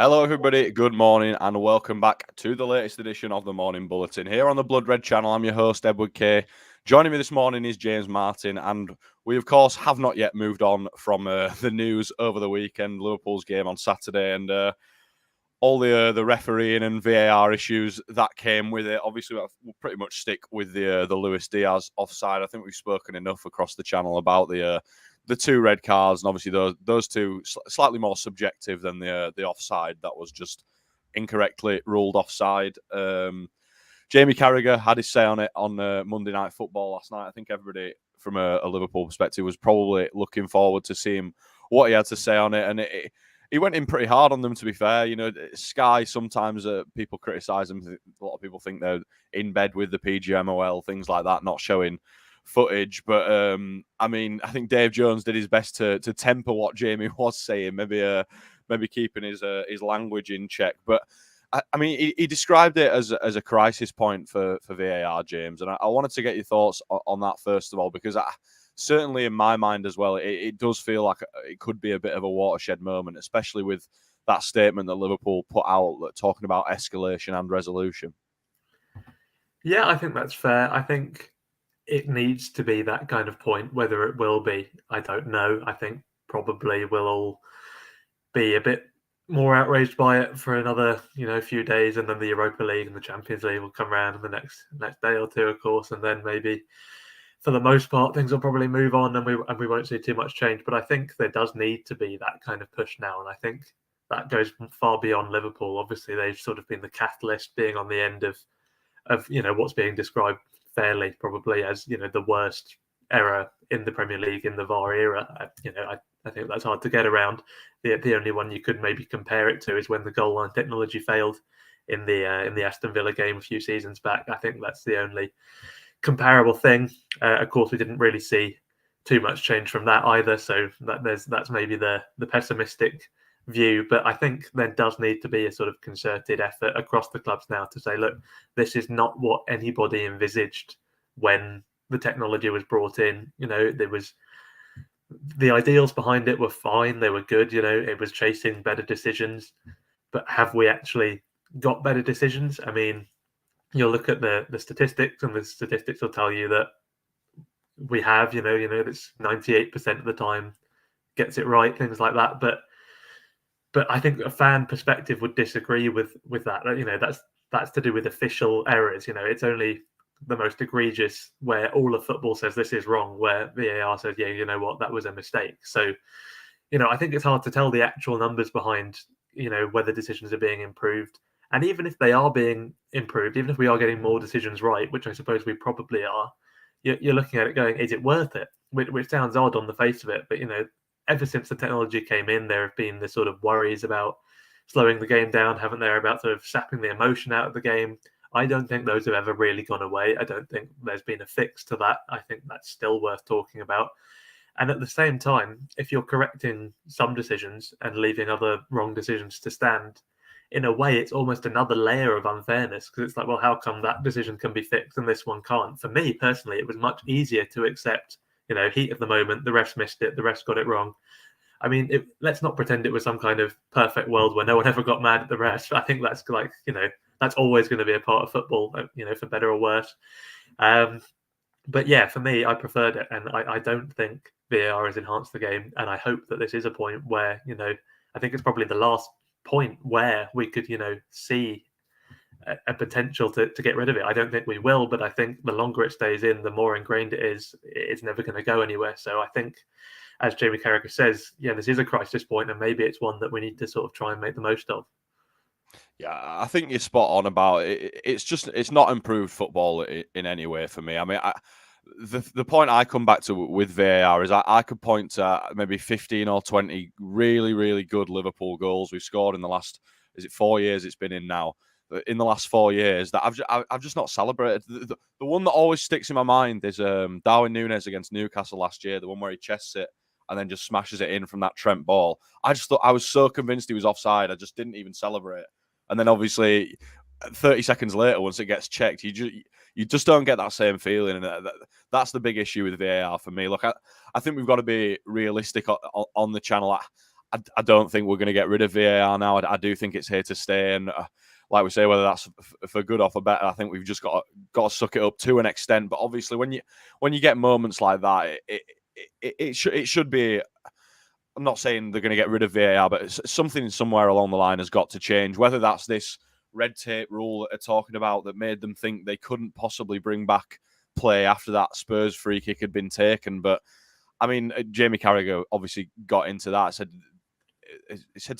Hello, everybody. Good morning, and welcome back to the latest edition of the Morning Bulletin here on the Blood Red channel. I'm your host, Edward Kay. Joining me this morning is James Martin, and we, of course, have not yet moved on from the news over the weekend, Liverpool's game on Saturday, and all the refereeing and VAR issues that came with it. Obviously, we'll pretty much stick with the Luis Diaz offside. I think we've spoken enough across the channel about the two red cards, and obviously those two slightly more subjective than the offside that was just incorrectly ruled offside. Jamie Carragher had his say on it on Monday Night Football last night. I think everybody from a Liverpool perspective was probably looking forward to seeing what he had to say on it, and he went in pretty hard on them, to be fair. You know, Sky, sometimes people criticise them. A lot of people think they're in bed with the PGMOL, things like that, not showing footage. But I mean, I think Dave Jones did his best to temper what Jamie was saying, maybe keeping his language in check. But I mean, he described it as a crisis point for VAR, James, and I wanted to get your thoughts on that first of all, because certainly in my mind as well, it does feel like it could be a bit of a watershed moment, especially with that statement that Liverpool put out talking about escalation and resolution. Yeah, I think that's fair. I think it needs to be that kind of point. Whether it will be, I don't know. I think probably we'll all be a bit more outraged by it for another, few days, and then the Europa League and the Champions League will come around in the next day or two, of course, and then maybe for the most part things will probably move on and we won't see too much change. But I think there does need to be that kind of push now, and I think that goes far beyond Liverpool. Obviously, they've sort of been the catalyst, being on the end of what's being described fairly probably as the worst error in the Premier League in the VAR era. I think that's hard to get around. The only one you could maybe compare it to is when the goal line technology failed in the Aston Villa game a few seasons back. I think that's the only comparable thing. Of course, we didn't really see too much change from that either, so that's maybe the pessimistic view. But I think there does need to be a sort of concerted effort across the clubs now to say, look, this is not what anybody envisaged when the technology was brought in. There was the ideals behind it were fine, they were good. It was chasing better decisions, but have we actually got better decisions? I mean, you'll look at the statistics, and the statistics will tell you that we have, it's 98% of the time gets it right, things like that. But I think a fan perspective would disagree with that. That's to do with official errors. It's only the most egregious where all of football says this is wrong, where VAR says, yeah, you know what, that was a mistake. So, I think it's hard to tell the actual numbers behind, whether decisions are being improved. And even if they are being improved, even if we are getting more decisions right, which I suppose we probably are, you're looking at it going, is it worth it? Which sounds odd on the face of it, but ever since the technology came in, there have been this sort of worries about slowing the game down, haven't there? About sort of sapping the emotion out of the game. I don't think those have ever really gone away. I don't think there's been a fix to that. I think that's still worth talking about. And at the same time, if you're correcting some decisions and leaving other wrong decisions to stand, in a way, it's almost another layer of unfairness, because it's like, well, how come that decision can be fixed and this one can't? For me personally, it was much easier to accept, heat of the moment, the refs missed it, the refs got it wrong. I mean, let's not pretend it was some kind of perfect world where no one ever got mad at the refs. I think that's like, that's always going to be a part of football, for better or worse. But yeah, for me, I preferred it, and I don't think VAR has enhanced the game. And I hope that this is a point where, I think it's probably the last point where we could, see a potential to get rid of it. I don't think we will, but I think the longer it stays in, the more ingrained it is. It's never going to go anywhere. So I think, as Jamie Carragher says, yeah, this is a crisis point, and maybe it's one that we need to sort of try and make the most of. Yeah, I think you're spot on about it. It's not improved football in any way for me. I mean, the point I come back to with VAR is I could point to maybe 15 or 20 really, really good Liverpool goals we've scored in the last, is it 4 years it's been in now? In the last 4 years that I've just not celebrated. The one that always sticks in my mind is Darwin Núñez against Newcastle last year, the one where he chests it and then just smashes it in from that Trent ball. I just thought, I was so convinced he was offside, I just didn't even celebrate. And then obviously 30 seconds later, once it gets checked, you just don't get that same feeling. And that's the big issue with VAR for me. Look, I think we've got to be realistic on the channel. I don't think we're going to get rid of VAR now. I do think it's here to stay, and like we say, whether that's for good or for better, I think we've just got to suck it up to an extent. But obviously, when you get moments like that, it should be. I'm not saying they're going to get rid of VAR, but something somewhere along the line has got to change. Whether that's this red tape rule that they're talking about that made them think they couldn't possibly bring back play after that Spurs free kick had been taken. But I mean, Jamie Carragher obviously got into that. Said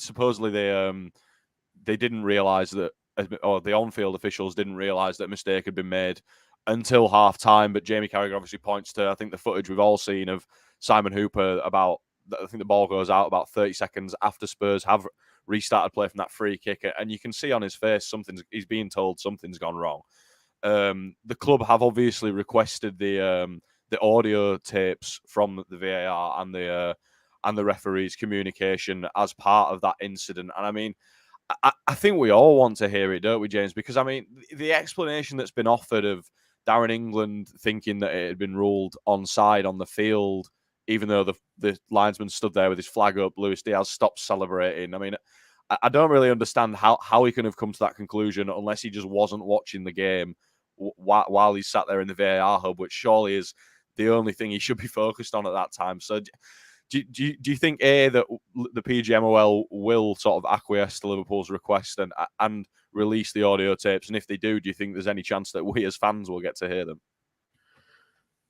supposedly they didn't realise that, or the on-field officials didn't realise that a mistake had been made until half time. But Jamie Carragher obviously points to, I think, the footage we've all seen of Simon Hooper I think the ball goes out about 30 seconds after Spurs have restarted play from that free kick, and you can see on his face he's being told something's gone wrong. The club have obviously requested the audio tapes from the VAR and the referee's communication as part of that incident. And I mean, I think we all want to hear it, don't we, James? Because I mean, the explanation that's been offered of Darren England thinking that it had been ruled onside on the field, even though the linesman stood there with his flag up, Luis Diaz stopped celebrating. I mean, I don't really understand how he can have come to that conclusion unless he just wasn't watching the game while he sat there in the VAR hub, which surely is the only thing he should be focused on at that time. So do you think, that the PGMOL will sort of acquiesce to Liverpool's request and release the audio tapes? And if they do you think there's any chance that we as fans will get to hear them?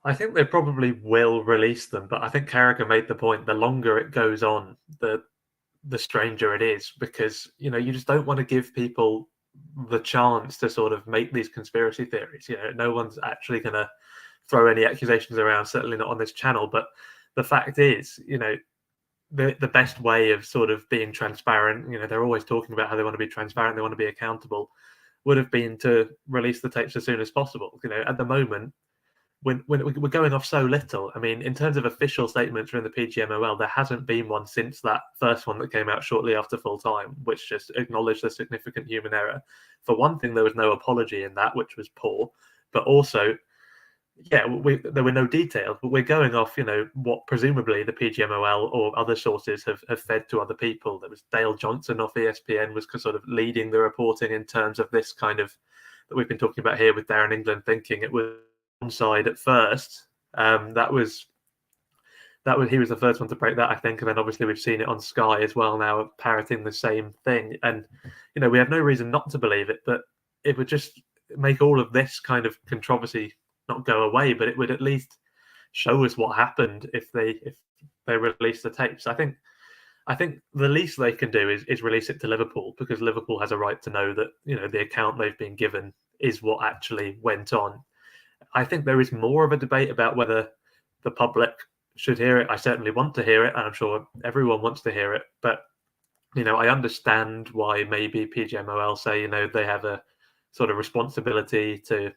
I think they probably will release them, but I think Carragher made the point: the longer it goes on, the stranger it is, because you just don't want to give people the chance to sort of make these conspiracy theories. No one's actually going to throw any accusations around, certainly not on this channel. But the fact is, the best way of sort of being transparent, they're always talking about how they want to be transparent, they want to be accountable, would have been to release the tapes as soon as possible. At the moment, when we're going off so little. I mean, in terms of official statements from the PGMOL, there hasn't been one since that first one that came out shortly after full time, which just acknowledged the significant human error. For one thing, there was no apology in that, which was poor. But also, there were no details. But we're going off, what presumably the PGMOL or other sources have fed to other people. There was Dale Johnson off ESPN was sort of leading the reporting in terms of this kind of that we've been talking about here with Darren England thinking it was onside at first. That was he was the first one to break that, I think, and then obviously we've seen it on Sky as well now, parroting the same thing. And we have no reason not to believe it, but it would just make all of this kind of controversy not go away, but it would at least show us what happened if they release the tapes. I think the least they can do is release it to Liverpool, because Liverpool has a right to know that the account they've been given is what actually went on. I think there is more of a debate about whether the public should hear it. I certainly want to hear it, and I'm sure everyone wants to hear it. But I understand why maybe PGMOL say they have a sort of responsibility to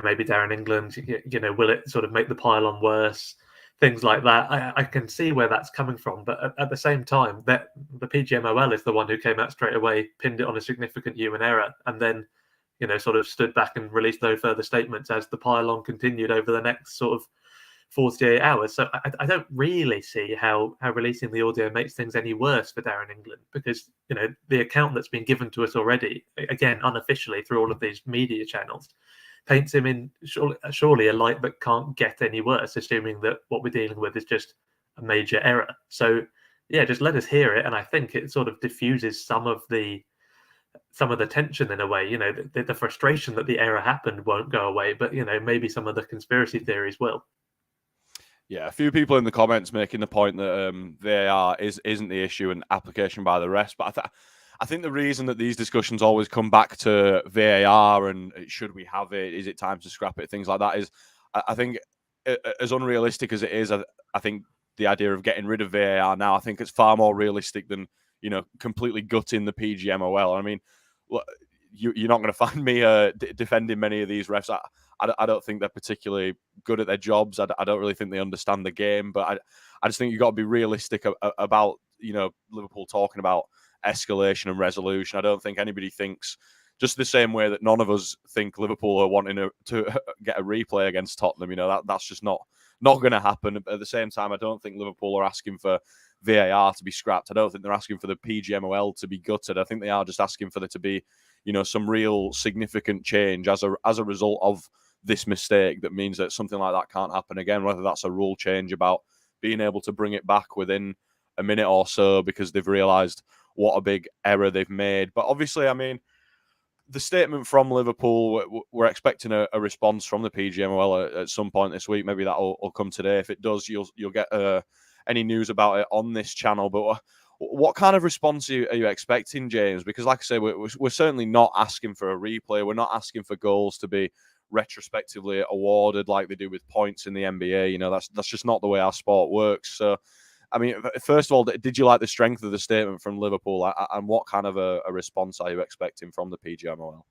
maybe Darren England. Will it sort of make the pylon worse? Things like that. I can see where that's coming from, but at the same time, that the PGMOL is the one who came out straight away, pinned it on a significant human error, and then sort of stood back and released no further statements as the pylon continued over the next sort of 48 hours. So I don't really see how releasing the audio makes things any worse for Darren England, because the account that's been given to us already, again unofficially through all of these media channels, paints him in surely a light that can't get any worse, assuming that what we're dealing with is just a major error. So just let us hear it, and I think it sort of diffuses some of the tension in a way. The frustration that the error happened won't go away, but maybe some of the conspiracy theories will. Yeah, a few people in the comments making the point that VAR isn't the issue and application by the rest. But I think the reason that these discussions always come back to VAR and should we have it, is it time to scrap it, things like that, is I think as unrealistic as it is, I think the idea of getting rid of VAR now, I think it's far more realistic than completely gutting the PGMOL. I mean, you're not going to find me defending many of these refs. I don't think they're particularly good at their jobs. I don't really think they understand the game. But I just think you've got to be realistic about Liverpool talking about escalation and resolution. I don't think anybody thinks, just the same way that none of us think Liverpool are wanting to get a replay against Tottenham. That's just not going to happen. At the same time, I don't think Liverpool are asking for VAR to be scrapped. I don't think they're asking for the PGMOL to be gutted. I think they are just asking for there to be, some real significant change as a result of this mistake that means that something like that can't happen again, whether that's a rule change about being able to bring it back within a minute or so because they've realised what a big error they've made. But obviously, I mean, the statement from Liverpool, we're expecting a response from the PGMOL at some point this week. Maybe that will come today. If it does, you'll get any news about it on this channel. But what kind of response are you expecting, James? Because like I say, we're certainly not asking for a replay. We're not asking for goals to be retrospectively awarded like they do with points in the NBA. That's just not the way our sport works. So, I mean, first of all, did you like the strength of the statement from Liverpool, and what kind of a response are you expecting from the PGMOL?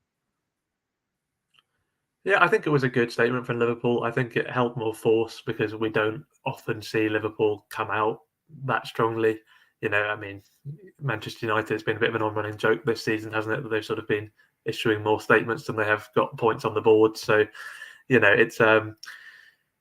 Yeah, I think it was a good statement from Liverpool. I think it held more force because we don't often see Liverpool come out that strongly. I mean, Manchester United has been a bit of an on-running joke this season, hasn't it? That they've sort of been issuing more statements than they have got points on the board. So, it's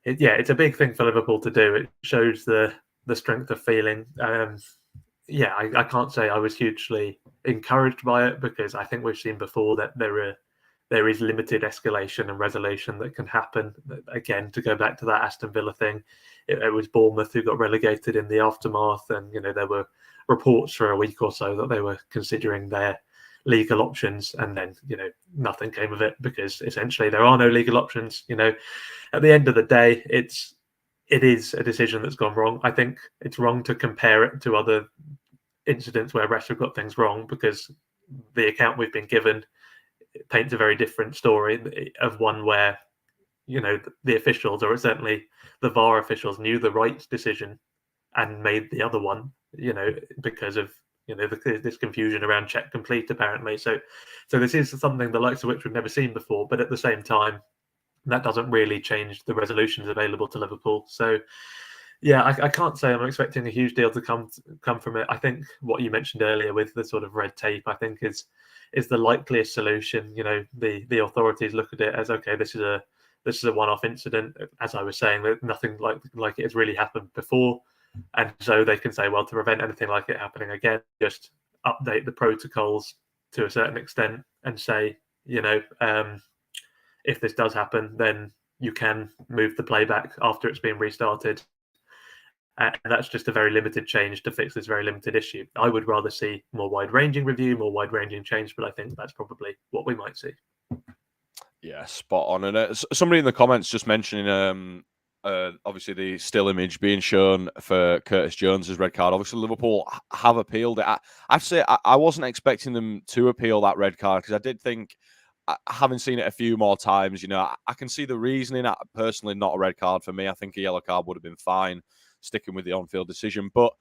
it's a big thing for Liverpool to do. It shows the strength of feeling. I can't say I was hugely encouraged by it because I think we've seen before that there is limited escalation and resolution that can happen. Again, to go back to that Aston Villa thing, it was Bournemouth who got relegated in the aftermath, and there were reports for a week or so that they were considering their legal options, and then nothing came of it because essentially there are no legal options. At the end of the day, it is a decision that's gone wrong. I think it's wrong to compare it to other incidents where refs have got things wrong because the account we've been given paints a very different story of one where the officials, or certainly the VAR officials, knew the right decision and made the other one because of this confusion around check complete apparently. So this is something the likes of which we've never seen before, but at the same time that doesn't really change the resolutions available to Liverpool. So yeah, I can't say I'm expecting a huge deal to come from it. I think what you mentioned earlier with the sort of red tape, I think is the likeliest solution. The authorities look at it as, okay, this is a one-off incident. As I was saying, that nothing like it has really happened before, and so they can say, well, to prevent anything like it happening again, just update the protocols to a certain extent and say, if this does happen, then you can move the playback after it's been restarted. And that's just a very limited change to fix this very limited issue. I would rather see more wide-ranging review, more wide-ranging change, but I think that's probably what we might see. Yeah, spot on. And somebody in the comments just mentioning, obviously the still image being shown for Curtis Jones's red card. Obviously, Liverpool have appealed it. I have to say, I wasn't expecting them to appeal that red card because I did think, having seen it a few more times, I can see the reasoning. Personally, not a red card for me. I think a yellow card would have been fine, sticking with the on-field decision. But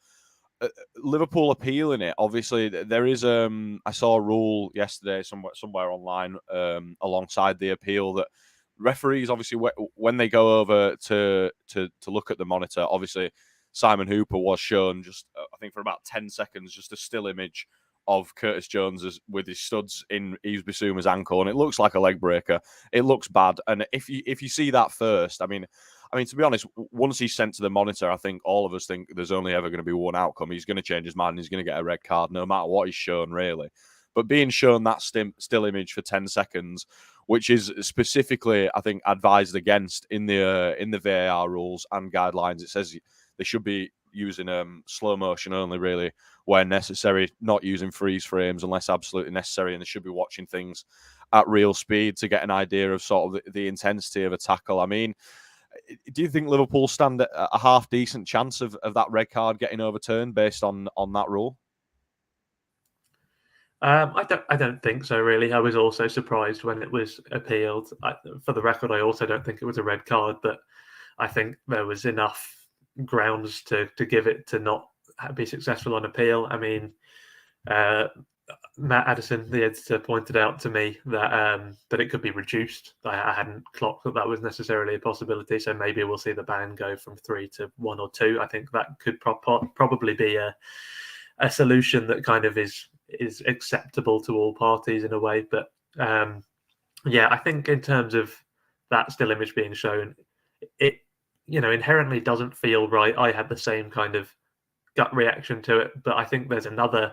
Liverpool appealing it, obviously there is I saw a rule yesterday somewhere online alongside the appeal that referees, obviously when they go over to look at the monitor, obviously Simon Hooper was shown just I think for about 10 seconds just a still image of Curtis Jones with his studs in Yves Bissouma's ankle, and it looks like a leg breaker. It looks bad, and if you see that first, I mean, to be honest, once he's sent to the monitor, I think all of us think there's only ever going to be one outcome. He's going to change his mind. He's going to get a red card, no matter what he's shown, really. But being shown that still image for 10 seconds, which is specifically, I think, advised against in the VAR rules and guidelines, it says they should be using slow motion only, really, where necessary, not using freeze frames unless absolutely necessary, and they should be watching things at real speed to get an idea of sort of the intensity of a tackle. I mean, do you think Liverpool stand a half decent chance of that red card getting overturned based on that rule? I don't think so, really. I was also surprised when it was appealed. For the record, I also don't think it was a red card, but I think there was enough grounds to give it to not be successful on appeal. I mean, Matt Addison, the editor, pointed out to me that it could be reduced. I hadn't clocked that was necessarily a possibility, so maybe we'll see the ban go from 3 to 1 or 2. I think that could probably be a solution that kind of is acceptable to all parties in a way. But I think in terms of that still image being shown, it inherently doesn't feel right. I had the same kind of gut reaction to it. But I think there's another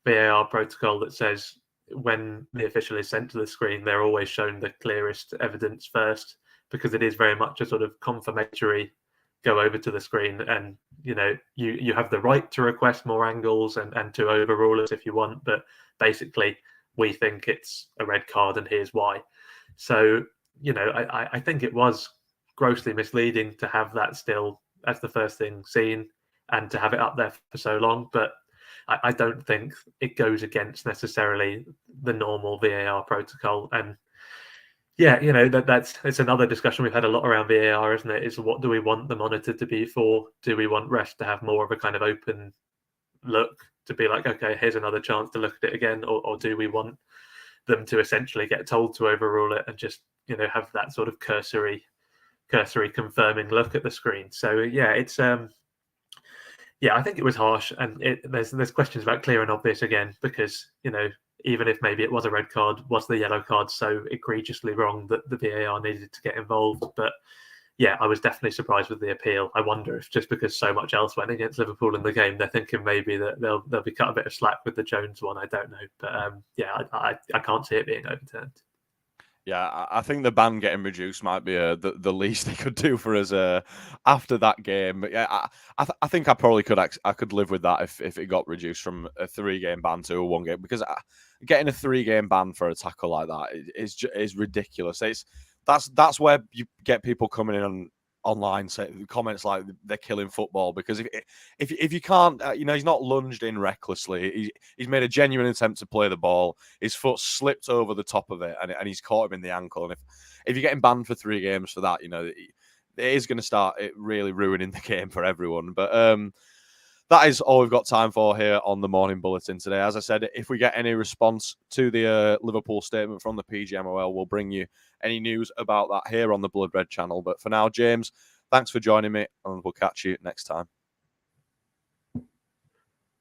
VAR protocol that says when the official is sent to the screen, they're always shown the clearest evidence first, because it is very much a sort of confirmatory go over to the screen, and you have the right to request more angles and to overrule us if you want, but basically we think it's a red card and here's why. So I think it was grossly misleading to have that still as the first thing seen and to have it up there for so long, but I don't think it goes against necessarily the normal VAR protocol. And yeah, it's another discussion we've had a lot around VAR, isn't it? Is what do we want the monitor to be for? Do we want refs to have more of a kind of open look, to be like, okay, here's another chance to look at it again, or do we want them to essentially get told to overrule it and just have that sort of cursory confirming look at the screen? So yeah, it's I think it was harsh, and there's questions about clear and obvious again, because even if maybe it was a red card, was the yellow card so egregiously wrong that the VAR needed to get involved? But yeah, I was definitely surprised with the appeal. I wonder if just because so much else went against Liverpool in the game, they're thinking maybe that they'll be cut a bit of slack with the Jones one. I don't know, but I can't see it being overturned. Yeah, I think the ban getting reduced might be the least they could do for us after that game. But yeah, I think I probably could live with that if it got reduced from a 3-game ban to a 1-game, because getting a 3-game ban for a tackle like that is ridiculous. That's where you get people coming in online saying comments like they're killing football, because if you can't, he's not lunged in recklessly. He's made a genuine attempt to play the ball. His foot slipped over the top of it, and he's caught him in the ankle. And if you're getting banned for 3 games for that, it is going to start really ruining the game for everyone. But that is all we've got time for here on the Morning Bulletin today. As I said, if we get any response to the Liverpool statement from the PGMOL, we'll bring you any news about that here on the Blood Red channel. But for now, James, thanks for joining me, and we'll catch you next time.